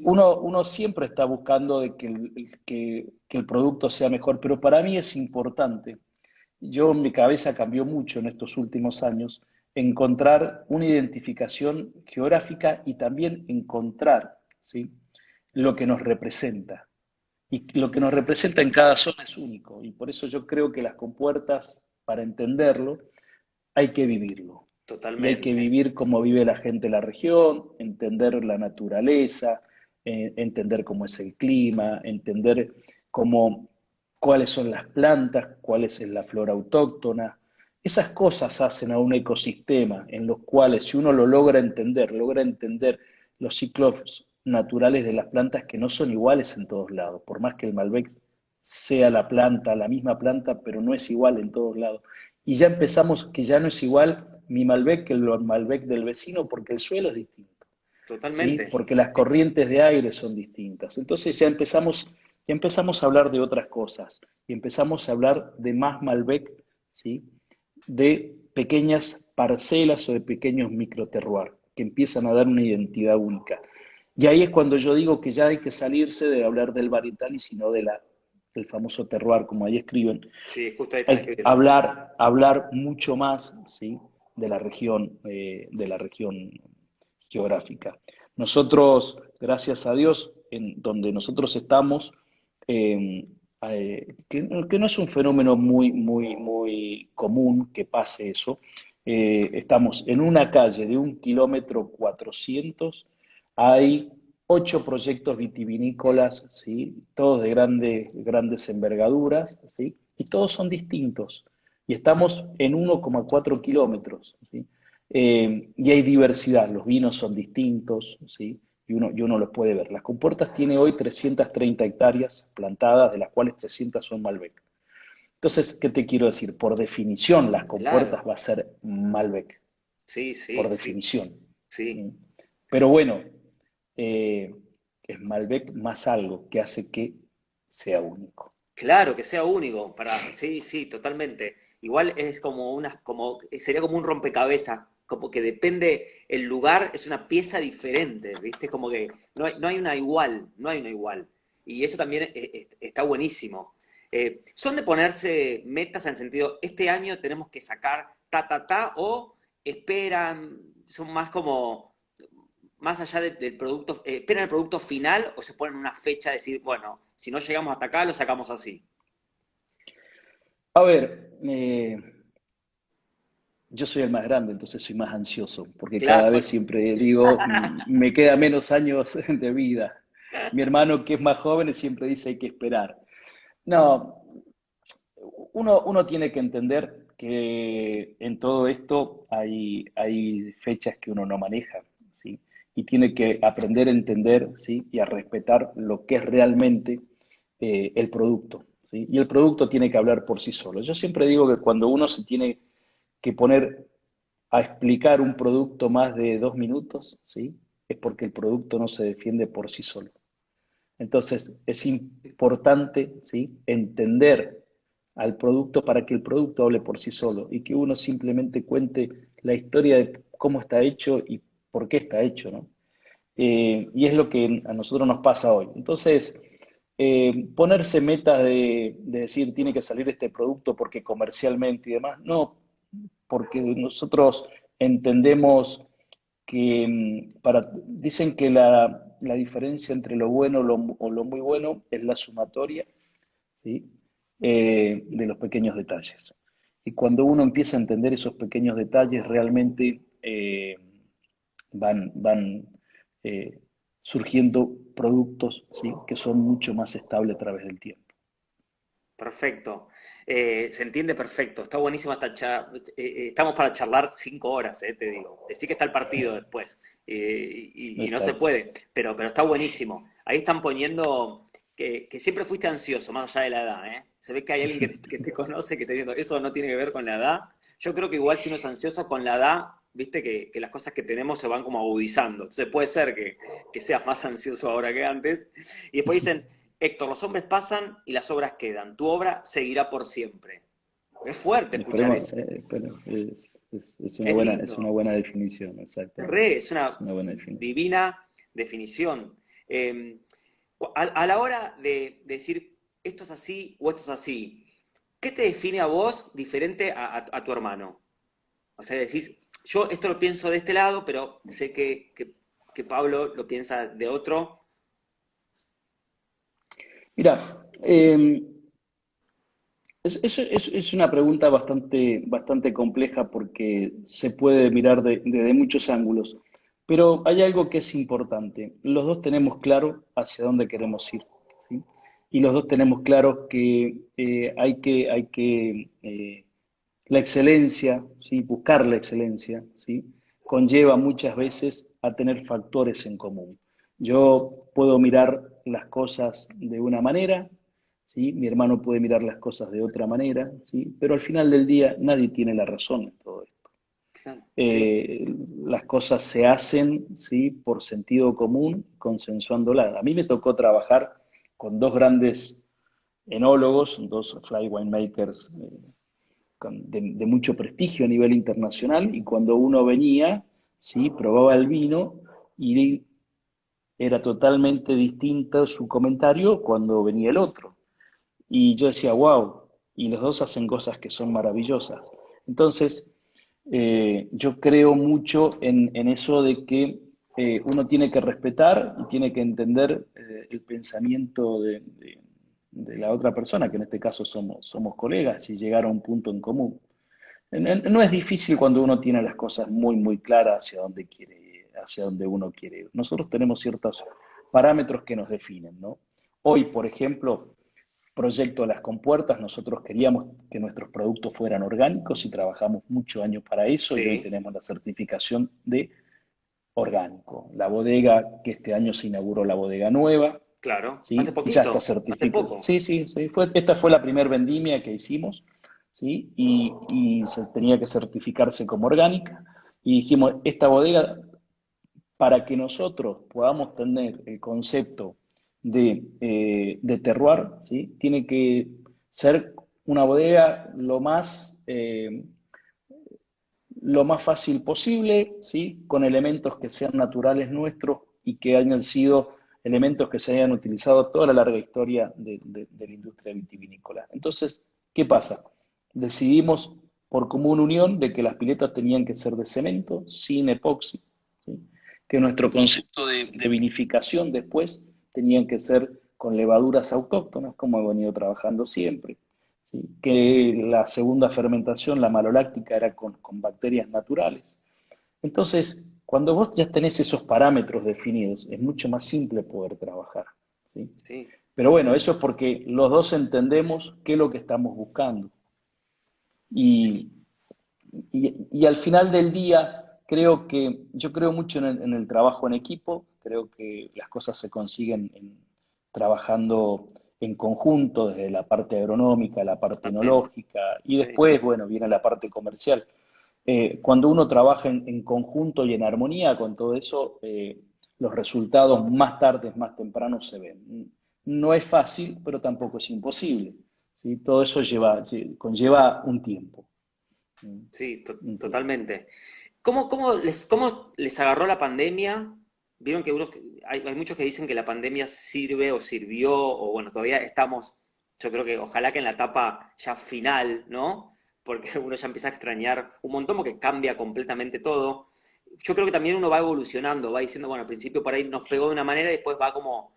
uno siempre está buscando de que el producto sea mejor, pero para mí es importante, mi cabeza cambió mucho en estos últimos años, encontrar una identificación geográfica y también encontrar, ¿sí?, lo que nos representa. Y lo que nos representa en cada zona es único. Y por eso yo creo que las compuertas, para entenderlo, hay que vivirlo. Y hay que totalmente. vivir cómo vive la gente de la región, entender la naturaleza, entender cómo es el clima, entender cómo, cuáles son las plantas, cuál es la flora autóctona. Esas cosas hacen a un ecosistema en los cuales, si uno lo logra entender los ciclos naturales de las plantas que no son iguales en todos lados, por más que el Malbec sea la planta, la misma planta, pero no es igual en todos lados. Y ya empezamos que ya no es igual mi Malbec que el Malbec del vecino porque el suelo es distinto, ¿sí? Totalmente. Porque las corrientes de aire son distintas. Entonces ya empezamos a hablar de otras cosas y empezamos a hablar de más Malbec, ¿sí?, de pequeñas parcelas o de pequeños microterroirs que empiezan a dar una identidad única. Y ahí es cuando yo digo que ya hay que salirse de hablar del varietal y sino del famoso terroir, como ahí escriben. Sí, justo ahí están Hay que escribiendo. hablar mucho más, ¿sí?, de la región geográfica. Nosotros, gracias a Dios, en donde nosotros estamos, eh, que no es un fenómeno muy común que pase eso. Estamos en una calle de 1,400 km, hay 8 proyectos vitivinícolas, ¿sí?, todos de grandes envergaduras, ¿sí?, y todos son distintos. Y estamos en 1,4 kilómetros, ¿sí? Y hay diversidad, los vinos son distintos, ¿sí? Y uno los puede ver. Las Compuertas tiene hoy 330 hectáreas plantadas, de las cuales 300 son Malbec. Entonces, ¿qué te quiero decir? Por definición, Las Claro, Compuertas va a ser Malbec, sí, por sí, sí, definición. sí. ¿Sí? Pero bueno, eh, es Malbec más algo que hace que sea único. Claro, que sea único, sí, sí, totalmente. Igual es como sería como un rompecabezas, como que depende el lugar, es una pieza diferente, ¿viste? Como que no hay una igual, no hay una igual. Y eso también está buenísimo. ¿Son de ponerse metas en el sentido, este año tenemos que sacar ta, o esperan, son más como, más allá del producto, esperan el producto final o se ponen una fecha de decir, bueno, si no llegamos hasta acá, lo sacamos así? A ver, yo soy el más grande, entonces soy más ansioso, porque Claro, cada vez bueno. siempre digo, me queda menos años de vida. Mi hermano, que es más joven, siempre dice hay que esperar. No, uno tiene que entender que en todo esto hay fechas que uno no maneja, ¿sí? Y tiene que aprender a entender, ¿sí?, y a respetar lo que es realmente el producto, ¿sí? Y el producto tiene que hablar por sí solo. Yo siempre digo que cuando uno se tiene que poner a explicar un producto más de 2 minutos, ¿sí?, es porque el producto no se defiende por sí solo. Entonces, es importante, ¿sí?, entender al producto para que el producto hable por sí solo y que uno simplemente cuente la historia de cómo está hecho y por qué está hecho, ¿no? Y es lo que a nosotros nos pasa hoy. Entonces, Ponerse metas de decir tiene que salir este producto porque comercialmente y demás, no, porque nosotros entendemos que dicen que la diferencia entre lo bueno o lo muy bueno es la sumatoria, ¿sí? De los pequeños detalles. Y cuando uno empieza a entender esos pequeños detalles, realmente van eh, surgiendo productos, ¿sí? Que son mucho más estables a través del tiempo. Perfecto. Se entiende perfecto. Está buenísima esta charla. Estamos para charlar 5 horas, te digo. Decí que está el partido después. Y no se Exacto. puede. Pero está buenísimo. Ahí están poniendo que siempre fuiste ansioso, más allá de la edad, ¿eh? Se ve que hay alguien que te conoce, que está diciendo, eso no tiene que ver con la edad. Yo creo que igual si uno es ansioso con la edad, viste que las cosas que tenemos se van como agudizando. Entonces puede ser que seas más ansioso ahora que antes. Y después dicen, Héctor, los hombres pasan y las obras quedan. Tu obra seguirá por siempre. Es fuerte escuchar Esperemos, eso. pero Es es una lindo. buena definición, exactamente. Es Es una una buena definición. divina definición. Eh, a la hora de decir esto es así o esto es así, ¿qué te define a vos diferente a tu hermano? O sea, decís, yo esto lo pienso de este lado, pero sé que Pablo lo piensa de otro. Mira, es una pregunta bastante compleja porque se puede mirar de muchos ángulos, pero hay algo que es importante. Los dos tenemos claro hacia dónde queremos ir, ¿sí? Y los dos tenemos claro que la excelencia, ¿sí? Buscar la excelencia, ¿sí? Conlleva muchas veces a tener factores en común. Yo puedo mirar las cosas de una manera, ¿sí? Mi hermano puede mirar las cosas de otra manera, ¿sí? Pero al final del día nadie tiene la razón en todo esto. Claro, sí, Eh, las cosas se hacen, ¿sí? Por sentido común, consensuándolas. A mí me tocó trabajar con dos grandes enólogos, dos fly winemakers de mucho prestigio a nivel internacional, y cuando uno venía, ¿sí? Probaba el vino y era totalmente distinto su comentario cuando venía el otro. Y yo decía, wow, y los dos hacen cosas que son maravillosas. Entonces, yo creo mucho en eso de que uno tiene que respetar y tiene que entender el pensamiento de la otra persona, que en este caso somos colegas, y llegar a un punto en común. No es difícil cuando uno tiene las cosas muy claras hacia dónde quiere ir, hacia dónde uno quiere ir. Nosotros tenemos ciertos parámetros que nos definen, ¿no? Hoy, por ejemplo, proyecto de las compuertas, nosotros queríamos que nuestros productos fueran orgánicos y trabajamos muchos años para eso, y hoy sí, tenemos la certificación de orgánico. La bodega, que este año se inauguró la bodega nueva, claro. Hace ¿sí? Ya está poquito, hace certificada. poco. Sí. Esta fue la primera vendimia que hicimos, ¿sí? Y se tenía que certificarse como orgánica. Y dijimos, esta bodega, para que nosotros podamos tener el concepto de terroir, ¿sí? Tiene que ser una bodega lo más fácil posible, ¿sí? Con elementos que sean naturales nuestros y que hayan sido elementos que se hayan utilizado toda la larga historia de la industria vitivinícola. Entonces, ¿qué pasa? Decidimos por común unión de que las piletas tenían que ser de cemento, sin epoxi, ¿sí? Que nuestro concepto de vinificación después tenían que ser con levaduras autóctonas, como he venido trabajando siempre, ¿sí? Que la segunda fermentación, la maloláctica, era con bacterias naturales. Entonces, cuando vos ya tenés esos parámetros definidos, es mucho más simple poder trabajar, ¿sí? Sí, Pero bueno, eso es porque los dos entendemos qué es lo que estamos buscando. Y, y al final del día, yo creo mucho en el trabajo en equipo, creo que las cosas se consiguen trabajando en conjunto, desde la parte agronómica, la parte totalmente. enológica, y Sí. después, bueno, viene la parte comercial. Cuando uno trabaja en conjunto y en armonía con todo eso, los resultados más tarde, más temprano se ven. No es fácil, pero tampoco es imposible, ¿sí? Todo eso conlleva un tiempo. Sí, Un tiempo. totalmente. ¿Cómo les agarró la pandemia? vieron que hay muchos que dicen que la pandemia sirve o sirvió, o bueno, todavía estamos, yo creo que ojalá que en la etapa ya final, ¿no? Porque uno ya empieza a extrañar un montón porque cambia completamente todo. Yo creo que también uno va evolucionando, va diciendo, bueno, al principio por ahí nos pegó de una manera y después va como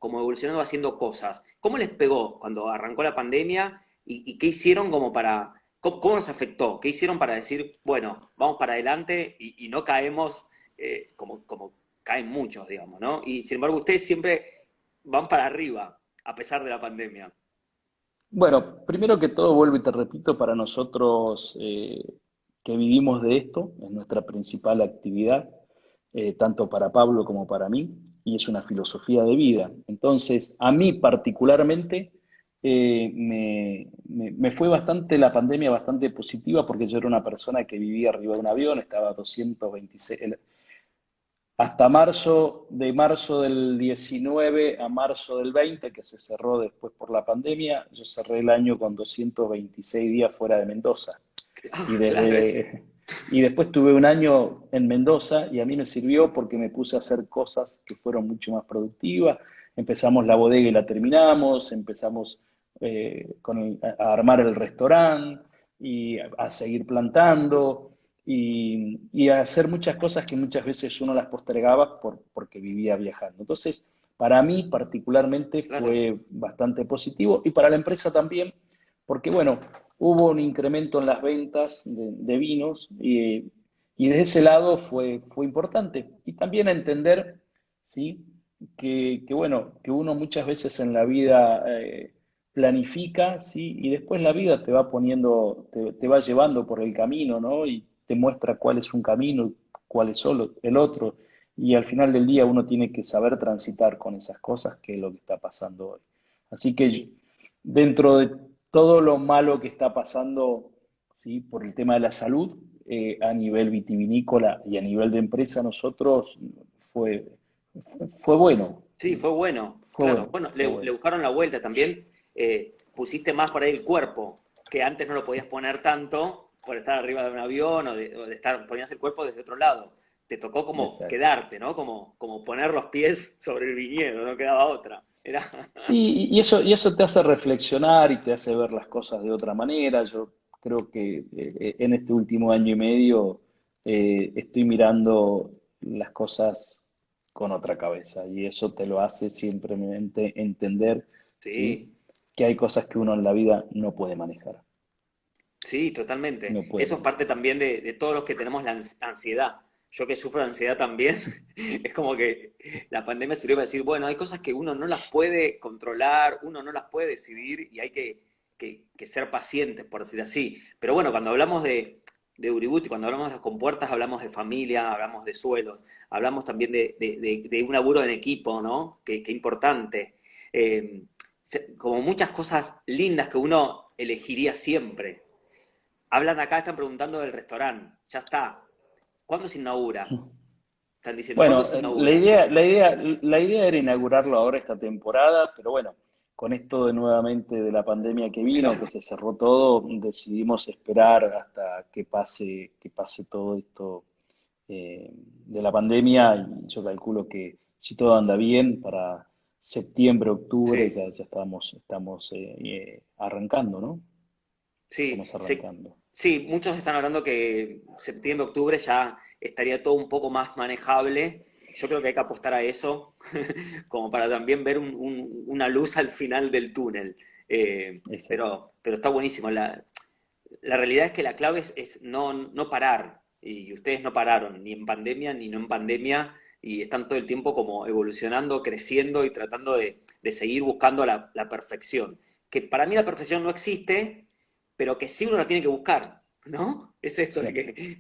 evolucionando, va haciendo cosas. ¿Cómo les pegó cuando arrancó la pandemia y qué hicieron como para, cómo nos afectó? ¿Qué hicieron para decir, bueno, vamos para adelante y no caemos como caen muchos, digamos, ¿no? Y sin embargo, ustedes siempre van para arriba, a pesar de la pandemia. Bueno, primero que todo, vuelvo y te repito, para nosotros que vivimos de esto, es nuestra principal actividad, tanto para Pablo como para mí, y es una filosofía de vida. Entonces, a mí particularmente, me fue bastante la pandemia bastante positiva porque yo era una persona que vivía arriba de un avión, estaba a 226, hasta marzo del 19 a marzo del 20, que se cerró después por la pandemia, yo cerré el año con 226 días fuera de Mendoza. Y Claro, y después tuve un año en Mendoza y a mí me sirvió porque me puse a hacer cosas que fueron mucho más productivas. Empezamos la bodega y la terminamos, empezamos a armar el restaurante y a seguir plantando y a hacer muchas cosas que muchas veces uno las postergaba porque vivía viajando. Entonces, para mí particularmente claro. fue bastante positivo y para la empresa también, porque bueno, hubo un incremento en las ventas de vinos y de ese lado fue importante. Y también entender, ¿sí? Bueno, que uno muchas veces en la vida planifica, ¿sí? Y después la vida te va poniendo, te va llevando por el camino, ¿no? Y te muestra cuál es un camino y cuál es solo el otro. Y al final del día uno tiene que saber transitar con esas cosas, que es lo que está pasando hoy. Así que Y, dentro de todo lo malo que está pasando, ¿sí? Por el tema de la salud, a nivel vitivinícola y a nivel de empresa, nosotros fue, fue bueno, sí, fue bueno, fue claro. bueno, Bueno, fue le bueno. buscaron la vuelta también. Pusiste más por ahí el cuerpo, que antes no lo podías poner tanto por estar arriba de un avión o de estar, ponías el cuerpo desde otro lado. Te tocó como Exacto. quedarte, ¿no? Como poner los pies sobre el viñedo, no quedaba otra. Era, Sí, y eso te hace reflexionar y te hace ver las cosas de otra manera. Yo creo que en este último año y medio estoy mirando las cosas con otra cabeza y eso te lo hace simplemente entender, ¿sí? sí. Que hay cosas que uno en la vida no puede manejar, Sí, totalmente. no puede Eso es parte manejar. también de todos los que tenemos la ansiedad. Yo que sufro de ansiedad también, es como que la pandemia sirvió para decir, bueno, hay cosas que uno no las puede controlar, uno no las puede decidir y hay que ser pacientes, por decir así. Pero bueno, cuando hablamos de Uributi, cuando hablamos de las compuertas, hablamos de familia, hablamos de suelos, hablamos también de un laburo en equipo, ¿no? Que importante. Eh, como muchas cosas lindas que uno elegiría siempre. Hablan acá, están preguntando del restaurante. Ya está. ¿Cuándo se inaugura? Están diciendo, ¿cuándo Bueno, se inaugura? la idea era inaugurarlo ahora esta temporada, pero bueno, con esto de nuevamente de la pandemia que vino, que Claro. se cerró todo, decidimos esperar hasta que pase todo esto de la pandemia y yo calculo que si todo anda bien, para septiembre, octubre Sí, ya estamos arrancando, ¿no? sí, Estamos arrancando. sí, muchos están hablando que septiembre, octubre ya estaría todo un poco más manejable. Yo creo que hay que apostar a eso, como para también ver una luz al final del túnel. Exacto. Pero está buenísimo. La realidad es que la clave es no parar, y ustedes no pararon, ni en pandemia ni no en pandemia, y están todo el tiempo como evolucionando, creciendo y tratando de seguir buscando la perfección. Que para mí la perfección no existe, pero que sí uno la tiene que buscar, ¿no? Es esto de Sí, que,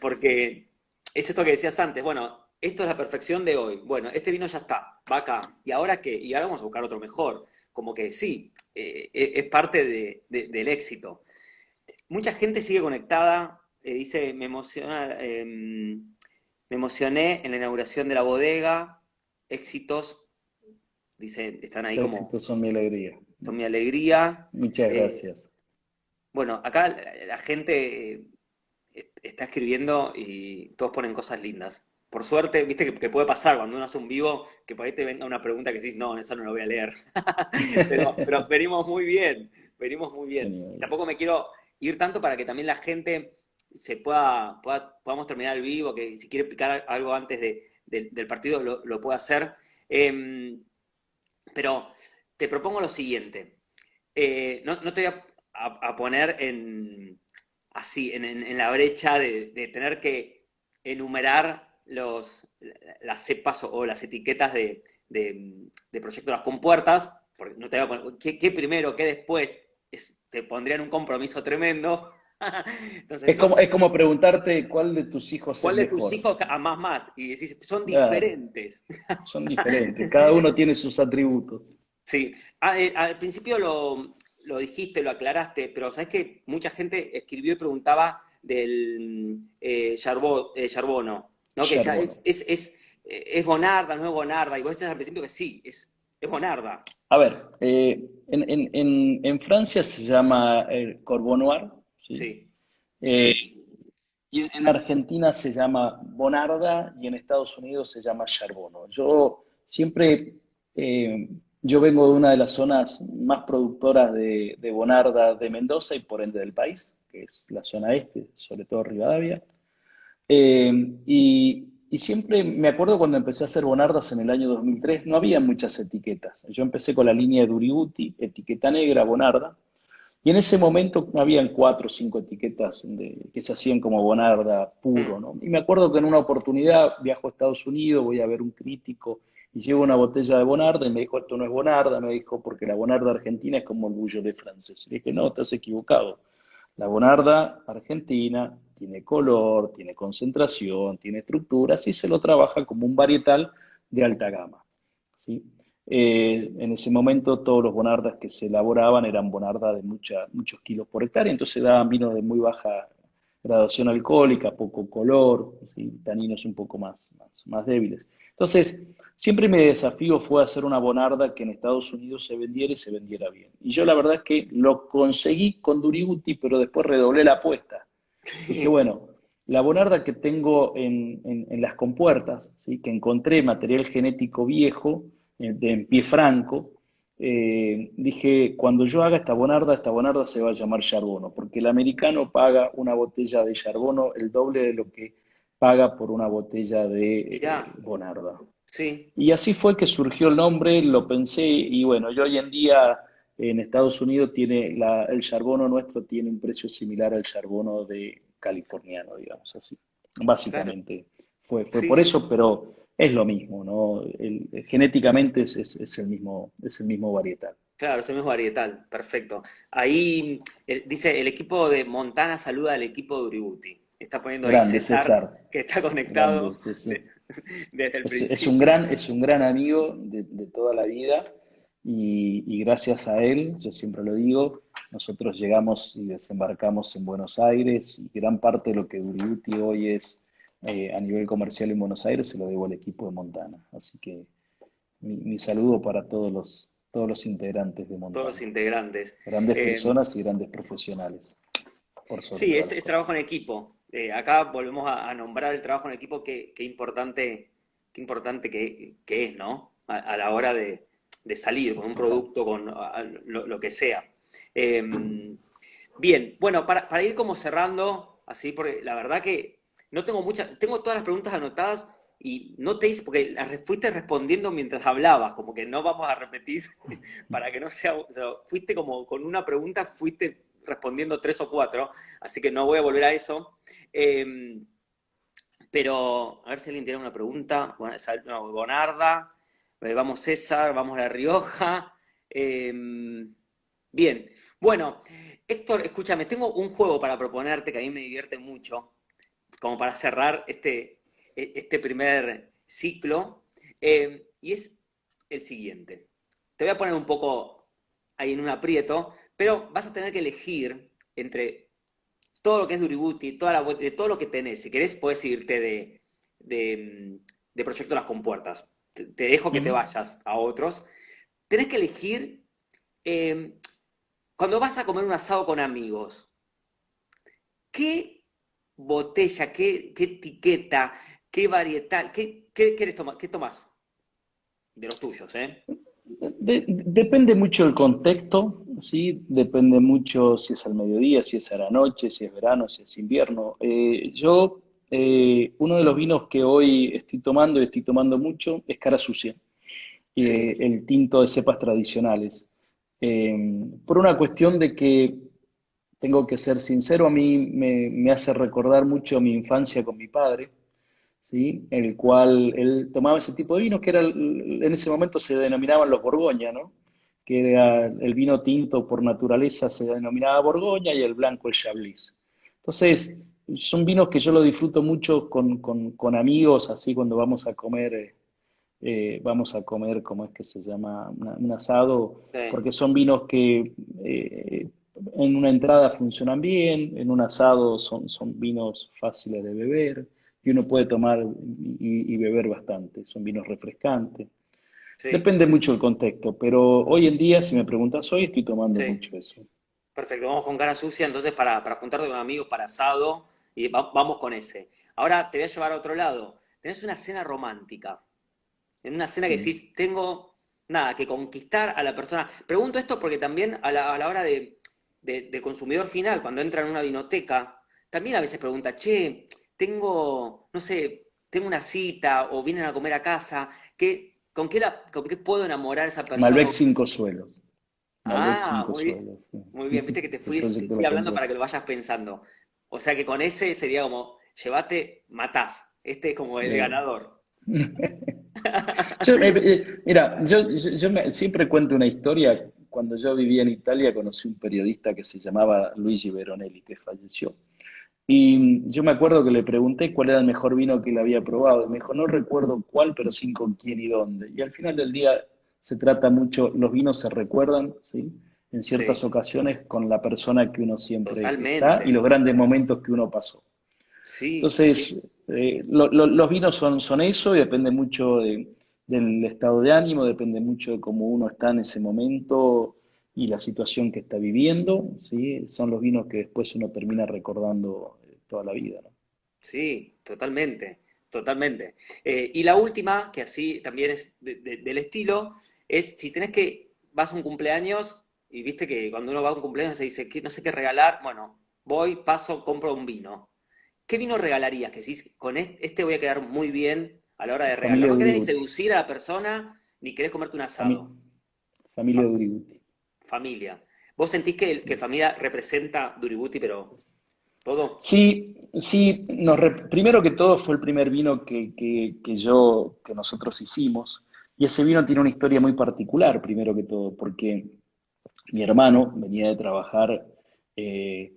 porque es esto que decías antes, bueno, esto es la perfección de hoy, bueno, este vino ya está, va acá, ¿y ahora qué? Y ahora vamos a buscar otro mejor, como que sí, es parte del éxito. Mucha gente sigue conectada, dice, me emocioné en la inauguración de la bodega, éxitos, dice, están ahí sus como, éxitos son mi alegría. son mi alegría. Muchas Eh, gracias. bueno, acá la gente está escribiendo y todos ponen cosas lindas. por suerte, viste que puede pasar cuando uno hace un vivo, que por ahí te venga una pregunta que decís, no, eso no lo voy a leer. Pero venimos muy bien, venimos muy bien. Y Genial. tampoco me quiero ir tanto para que también la gente podamos terminar el vivo, que si quiere picar algo antes del partido lo pueda hacer. Eh, pero te propongo lo siguiente. No te voy a poner así, en la brecha de tener que enumerar las cepas o las etiquetas de Proyecto Las Compuertas, porque no te voy a poner qué primero, qué después, te pondría en un compromiso tremendo. Entonces, no, Es como preguntarte cuál de tus hijos es ¿cuál de tus mejor. hijos amás más? Y decís, son Claro, diferentes. son diferentes, cada uno tiene sus atributos. Sí, al principio lo dijiste, lo aclaraste, pero sabes que mucha gente escribió y preguntaba del Yarbono, ¿no? Que ya Yerbono. es Bonarda, no es Bonarda, y vos decías al principio que sí, es Bonarda. A ver, en Francia se llama Corbeau Noir, ¿sí? Sí. Eh, y en Argentina se llama Bonarda y en Estados Unidos se llama Charbono. Yo siempre, eh, yo vengo de una de las zonas más productoras de Bonarda de Mendoza y por ende del país, que es la zona este, sobre todo Rivadavia. Y siempre me acuerdo cuando empecé a hacer bonardas en el año 2003, no había muchas etiquetas. Yo empecé con la línea de Duributi, etiqueta negra, bonarda, y en ese momento no habían cuatro o cinco etiquetas que se hacían como bonarda puro, Mm, ¿no? Y me acuerdo que en una oportunidad viajo a Estados Unidos, voy a ver un crítico y llevo una botella de bonarda y me dijo, esto no es bonarda, me dijo, porque la bonarda argentina es como el Beaujolais francés. Y dije, no, estás equivocado. La bonarda argentina tiene color, tiene concentración, tiene estructura, así se lo trabaja como un varietal de alta gama, ¿sí? En ese momento todos los bonardas que se elaboraban eran bonardas de muchos kilos por hectárea, entonces daban vinos de muy baja graduación alcohólica, poco color, ¿sí? Taninos un poco más débiles. Entonces, siempre mi desafío fue hacer una bonarda que en Estados Unidos se vendiera y se vendiera bien. Y yo la verdad es que lo conseguí con Duributi, pero después redoblé la apuesta. Dije, bueno, la bonarda que tengo en las compuertas, ¿sí? Que encontré material genético viejo, en pie franco, dije, cuando yo haga esta bonarda se va a llamar Charbono, porque el americano paga una botella de Charbono el doble de lo que paga por una botella de mirá, bonarda. sí, Y así fue que surgió el nombre, lo pensé y bueno, yo hoy en día en Estados Unidos el charbono nuestro tiene un precio similar al charbono de californiano, digamos así. claro, Básicamente fue sí, por sí, eso, pero es lo mismo, ¿no? Genéticamente es el mismo varietal. claro, eso mismo varietal, perfecto. Ahí dice, el equipo de Montana saluda al equipo de Uributi. Está poniendo ahí Grande César, César, que está grande, conectado sí, sí. de- desde el Es principio. es un gran amigo de toda la vida y gracias a él, yo siempre lo digo, nosotros llegamos y desembarcamos en Buenos Aires y gran parte de lo que Duriuti hoy es a nivel comercial en Buenos Aires se lo debo al equipo de Montana. Así que mi saludo para todos los integrantes de Todos los Montana. integrantes. Grandes Eh, personas y grandes profesionales, por sobre sí, todas las es cosas. trabajo en equipo. Acá volvemos a nombrar el trabajo en equipo, qué importante que es, ¿no? A la hora de salir con un Total. producto, con lo que sea. Eh, bien, bueno, para ir como cerrando, así, porque la verdad que no tengo muchas, tengo todas las preguntas anotadas y no te hice, porque fuiste respondiendo mientras hablabas, como que no vamos a repetir para que no sea, pero fuiste como con una pregunta, fuiste respondiendo tres o cuatro, así que no voy a volver a eso. Eh, pero a ver si alguien tiene una pregunta. Bueno, no, Bonarda, vamos César, vamos La Rioja. Eh, bien, bueno, Héctor, escúchame, tengo un juego para proponerte que a mí me divierte mucho, como para cerrar este primer ciclo, y es el siguiente. Te voy a poner un poco ahí en un aprieto, pero vas a tener que elegir entre todo lo que es Duributi, de todo lo que tenés. Si querés, puedes irte de Proyecto Las Compuertas. Te dejo que te Ujú. vayas a otros. Tenés que elegir, eh, cuando vas a comer un asado con amigos, ¿qué botella, qué etiqueta, ¿Qué varietal? ¿Qué querés tomar? ¿Qué tomás? De los tuyos, ¿eh? Depende mucho del contexto, ¿sí? Depende mucho si es al mediodía, si es a la noche, si es verano, si es invierno. Uno de los vinos que hoy estoy tomando y estoy tomando mucho es Cara Sucia, Sí, el tinto de cepas tradicionales. Por una cuestión de que, tengo que ser sincero, a mí me hace recordar mucho mi infancia con mi padre, ¿sí? El cual él tomaba ese tipo de vinos que en ese momento se denominaban los Borgoña, ¿no? Que era el vino tinto por naturaleza se denominaba Borgoña y el blanco el Chablis. Entonces, son vinos que yo lo disfruto mucho con amigos, así cuando vamos a comer, ¿cómo es que se llama? Un asado, sí, porque son vinos que en una entrada funcionan bien, en un asado son vinos fáciles de beber, y uno puede tomar y beber bastante, son vinos refrescantes. sí, Depende mucho del contexto, pero hoy en día, si me preguntas hoy, estoy tomando sí. mucho eso. Perfecto, vamos con cara sucia, entonces para juntarte con amigos para asado y vamos con ese. Ahora te voy a llevar a otro lado. Tenés una cena romántica. En una cena que Mm. decís, tengo nada, que conquistar a la persona. Pregunto esto porque también a la hora de consumidor final, cuando entra en una vinoteca, también a veces pregunta, che, tengo, no sé, tengo una cita o vienen a comer a casa, con qué puedo enamorar a esa persona? Malbec cinco suelos. Malbec Ah, cinco suelos. Sí. muy bien, viste que El te proyecto de fui la hablando compró. para que lo vayas pensando. O sea que con ese sería como, llévate, matás. Este es como el Eh, ganador. Mira, siempre cuento una historia. Cuando yo vivía en Italia conocí un periodista que se llamaba Luigi Veronelli, que falleció. Y yo me acuerdo que le pregunté cuál era el mejor vino que él había probado. Y me dijo, no recuerdo cuál, pero sí con quién y dónde. Y al final del día se trata mucho, los vinos se recuerdan, ¿sí? En ciertas Sí, ocasiones con la persona que uno siempre está y totalmente. los grandes momentos que uno pasó. Sí, sí, Entonces, los vinos son eso y depende mucho del estado de ánimo, depende mucho de cómo uno está en ese momento y la situación que está viviendo, ¿sí? Son los vinos que después uno termina recordando toda la vida, ¿no? sí, totalmente, totalmente. Y la última, que así también es del estilo, es si tenés que, vas a un cumpleaños y viste que cuando uno va a un cumpleaños se dice que no sé qué regalar, bueno, voy, paso, compro un vino. ¿Qué vino regalarías? Que decís, con este voy a quedar muy bien a la hora de regalar. Familia No de querés ni Uributi, seducir a la persona, ni querés comerte un fami- asado. familia Fa- de Uributi. familia. ¿Vos sentís que familia representa Duributi, pero todo? Sí, sí, primero que todo fue el primer vino que nosotros hicimos, y ese vino tiene una historia muy particular, primero que todo, porque mi hermano venía de trabajar eh,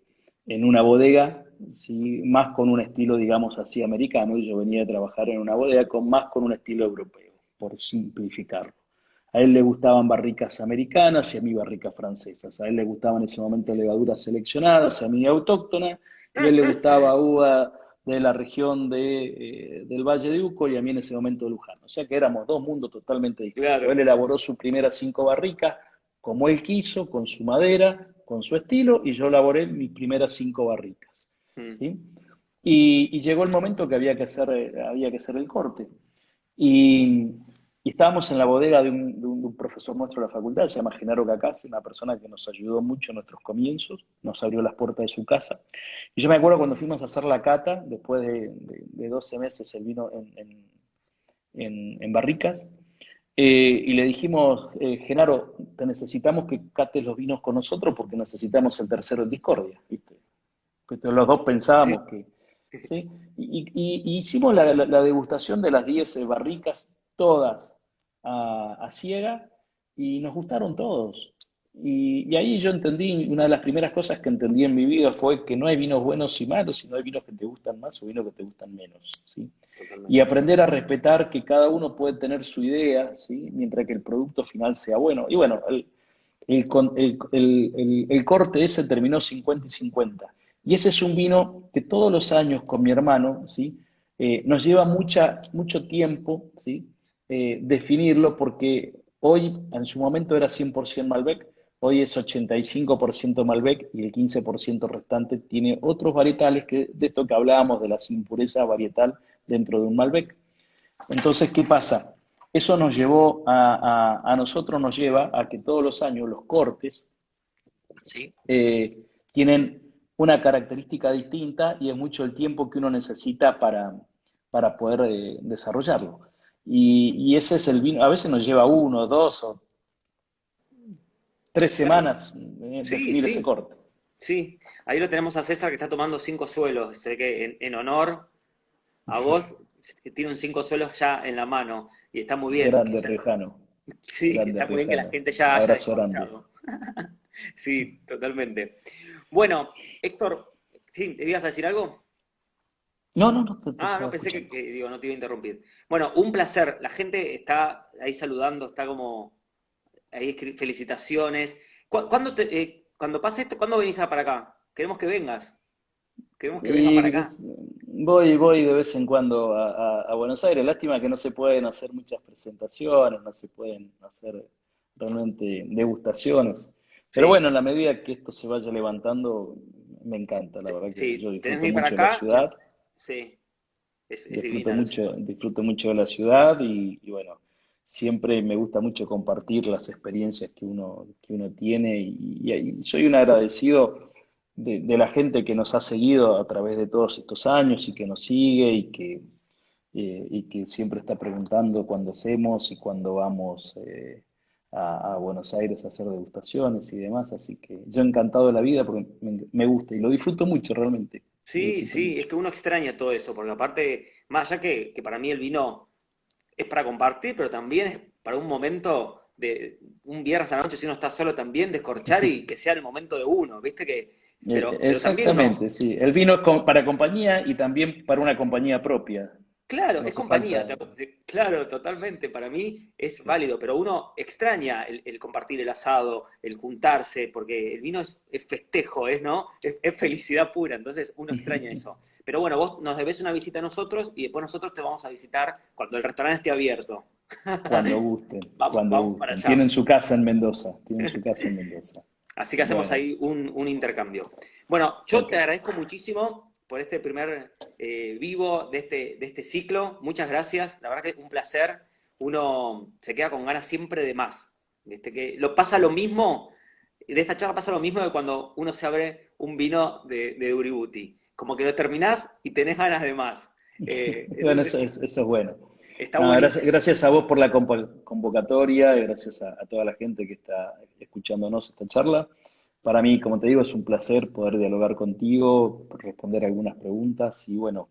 en una bodega, ¿sí? Más con un estilo, digamos así, americano, y yo venía de trabajar en una bodega más con un estilo europeo, por simplificarlo. A él le gustaban barricas americanas y a mí barricas francesas. A él le gustaban en ese momento levaduras seleccionadas, a mí autóctonas, y a él le gustaba uva de la región del Valle de Uco y a mí en ese momento de Luján. O sea que éramos dos mundos totalmente distintos. Él Claro. elaboró sus primeras 5 barricas como él quiso, con su madera, con su estilo, y yo elaboré mis primeras 5 barricas. Mm. ¿Sí? Y llegó el momento que había que hacer el corte. Y, y estábamos en la bodega de un profesor nuestro de la facultad, se llama Genaro Cacás, una persona que nos ayudó mucho en nuestros comienzos, nos abrió las puertas de su casa. Y yo me acuerdo cuando fuimos a hacer la cata, después de 12 meses el vino en barricas, y le dijimos, Genaro, te necesitamos que cates los vinos con nosotros porque necesitamos el tercero en discordia, ¿viste? Pues los dos Sí. pensábamos que, ¿sí? Y hicimos la degustación de las 10 barricas, todas a ciega, y nos gustaron todos. Y ahí yo entendí, una de las primeras cosas que entendí en mi vida fue que no hay vinos buenos y malos, sino hay vinos que te gustan más o vinos que te gustan menos, ¿sí? Y Totalmente. aprender a respetar que cada uno puede tener su idea, ¿sí? Mientras que el producto final sea bueno. Y bueno, el corte ese terminó 50 y 50. Y ese es un vino que todos los años con mi hermano, ¿sí? Nos lleva mucho tiempo, ¿sí? Definirlo porque hoy, en su momento era 100% Malbec, hoy es 85% Malbec y el 15% restante tiene otros varietales que de esto que hablábamos de las impurezas varietal dentro de un Malbec. Entonces, ¿qué pasa? Eso nos llevó a nosotros, nos lleva a que todos los años los cortes, ¿sí? Tienen una característica distinta y es mucho el tiempo que uno necesita para poder desarrollarlo. Y ese es el vino, a veces nos lleva 1, 2 o 3 Claro. semanas Sí, definir ese sí, corte. sí. Ahí lo tenemos a César que está tomando 5 suelos. Se ve que en honor a vos tiene un 5 suelos ya en la mano. Y está muy bien. Grande Riojano, Sí, grande está muy bien que la Riojano. gente ya haya Abrazo grande. descorchado. Sí, totalmente. Bueno, Héctor, ¿sí? ¿Te ibas a decir algo? No, no, no, te Ah, no, estaba pensé que, escuchando. digo, no te iba a interrumpir. Bueno, un placer. La gente está ahí saludando, está como ahí felicitaciones. Cuando pase esto, ¿cuándo venís para acá? Queremos que vengas. Queremos que vengas para Y acá. voy de vez en cuando a Buenos Aires. Lástima que no se pueden hacer muchas presentaciones, no se pueden hacer realmente degustaciones. Pero Sí, bueno, en la medida que esto se vaya levantando, me encanta. La verdad que yo sí, tenés que disfruto venir para mucho de la acá. ciudad, Sí, es divina la ciudad. disfruto mucho de la ciudad y bueno, siempre me gusta mucho compartir las experiencias que uno tiene y soy un agradecido de la gente que nos ha seguido a través de todos estos años y que nos sigue y que siempre está preguntando cuándo hacemos y cuándo vamos a Buenos Aires a hacer degustaciones y demás. Así que yo encantado de la vida porque me gusta y lo disfruto mucho realmente. Lo Sí, disfruto sí, es mucho. que uno extraña todo eso, porque aparte, más allá que para mí el vino es para compartir, pero también es para un momento de un viernes a la noche, si uno está solo también, descorchar y que sea el momento de uno, ¿viste? Pero también uno, Exactamente, sí. El vino es para compañía y también para una compañía propia. claro, No es hace compañía, falta. claro, totalmente, para mí es Sí. válido, pero uno extraña el compartir el asado, el juntarse, porque el vino es festejo, ¿no? Es felicidad pura, entonces uno extraña eso. Pero bueno, vos nos debes una visita a nosotros y después nosotros te vamos a visitar cuando el restaurante esté abierto. Cuando gusten, Vamos, cuando vamos para gusten. allá. Tienen su casa en Mendoza, tienen su casa en Mendoza. Así que hacemos Bueno, ahí un intercambio. Bueno, yo ok. te agradezco muchísimo por este primer vivo de este ciclo. Muchas gracias. La verdad que un placer. Uno se queda con ganas siempre de más. Que lo pasa lo mismo, de esta charla pasa lo mismo que cuando uno se abre un vino de Uributi. Como que lo terminás y tenés ganas de más. Bueno, Entonces, eso es bueno. está No, gracias, buenísimo. gracias a vos por la convocatoria y gracias a toda la gente que está escuchándonos esta charla. Para mí, como te digo, es un placer poder dialogar contigo, responder algunas preguntas y bueno,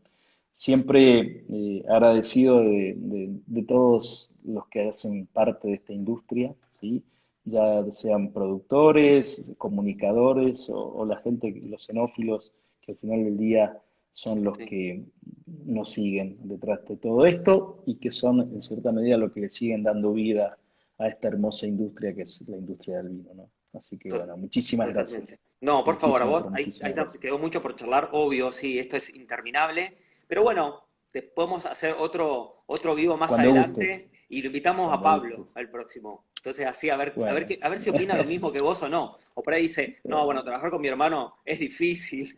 siempre agradecido de todos los que hacen parte de esta industria, ¿sí? Ya sean productores, comunicadores o la gente, los enófilos, que al final del día son los Sí. que nos siguen detrás de todo esto y que son en cierta medida los que le siguen dando vida a esta hermosa industria que es la industria del vino, ¿no? Así que To- bueno, muchísimas Totalmente. gracias. No, por favor, a Muchísimas, vos, pero ahí muchísimas gracias. quedó mucho por charlar, obvio, sí, esto es interminable, pero bueno, podemos hacer otro vivo más Cuando gustes, adelante y lo invitamos a cuando gustes. Pablo al próximo. Entonces así Bueno, a ver si opina lo mismo que vos o no. O por ahí dice, no, bueno, trabajar con mi hermano es difícil.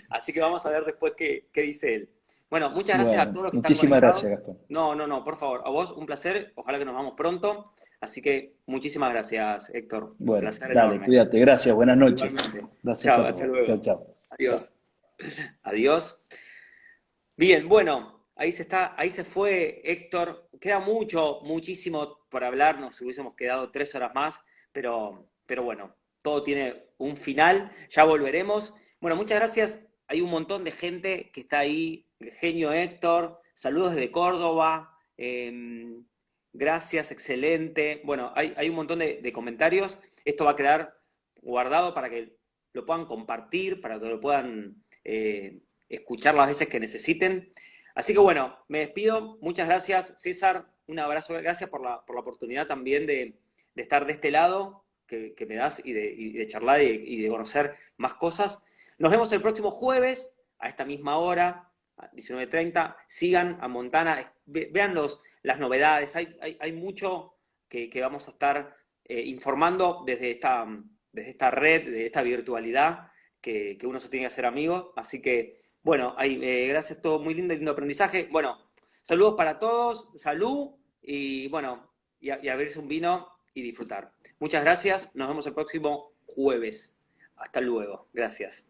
Así que vamos a ver después qué dice él. Bueno, muchas gracias a bueno, todos los que están muchísimas gracias, conectados. Gastón. No, no, no, por favor, a vos un placer, ojalá que nos vamos pronto. Así que muchísimas gracias, Héctor. Bueno, Placer dale, enorme. cuídate, gracias, buenas noches. Igualmente. Gracias Chao, a hasta todos. Chao, luego. chao. Chao. Adiós. Adiós. Bien, bueno, ahí se fue Héctor. Queda muchísimo por hablar. Nos hubiésemos quedado 3 horas más, pero bueno, todo tiene un final. Ya volveremos. Bueno, muchas gracias. Hay un montón de gente que está ahí. El genio Héctor. Saludos desde Córdoba. Gracias, excelente. Bueno, hay un montón de comentarios. Esto va a quedar guardado para que lo puedan compartir, para que lo puedan escuchar las veces que necesiten. Así que bueno, me despido. Muchas gracias, César. Un abrazo. Gracias por la oportunidad también de estar de este lado que me das y de charlar y de conocer más cosas. Nos vemos el próximo jueves a esta misma hora, a 19:30. Sigan a Montana, vean las novedades. Hay mucho que vamos a estar informando desde esta red, de esta virtualidad que uno se tiene que hacer amigo. Así que Bueno, ahí, gracias, todo muy lindo, lindo aprendizaje. Bueno, saludos para todos, salud y bueno, y a beberse un vino y disfrutar. Muchas gracias, nos vemos el próximo jueves. Hasta luego, gracias.